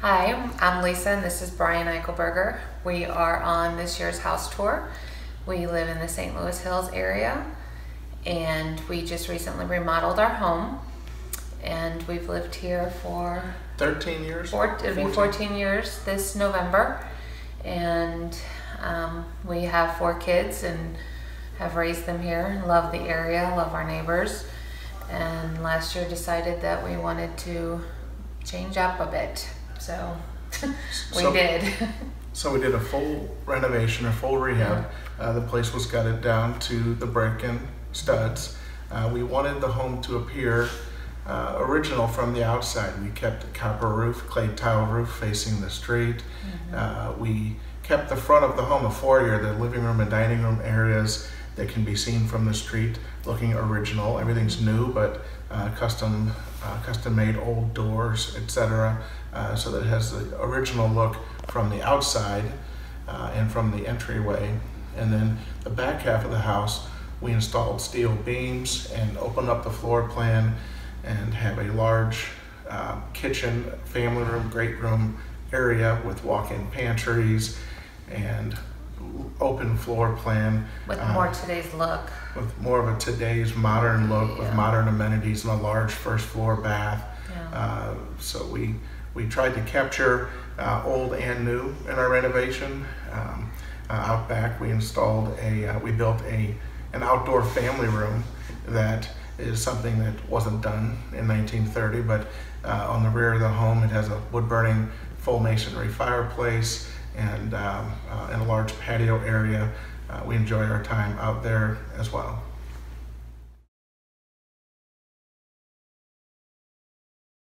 Hi, I'm Lisa and this is Brian Eichelberger. We are on this year's house tour. We live in the St. Louis Hills area and we just recently remodeled our home and we've lived here for 13 years? It'll be 14 years this November, and we have 4 kids and have raised them here, love the area, love our neighbors, and last year decided that we wanted to change up a bit. So we did. So we did a full renovation, a full rehab. The place was gutted down to the brick and studs. We wanted the home to appear original from the outside. We kept a copper roof, clay tile roof facing the street. We kept the front of the home, a foyer, the living room and dining room areas that can be seen from the street, looking original. Everything's new, but custom made old doors, etc., so that it has the original look from the outside and from the entryway. And then the back half of the house, we installed steel beams and opened up the floor plan and have a large kitchen, family room, great room area with walk-in pantries and open floor plan. With more today's look. With more of a today's modern look, with modern amenities and a large first floor bath. So we tried to capture old and new in our renovation. Out back we installed we built an outdoor family room that is something that wasn't done in 1930, but on the rear of the home it has a wood-burning full masonry fireplace and a large patio area. We enjoy our time out there as well.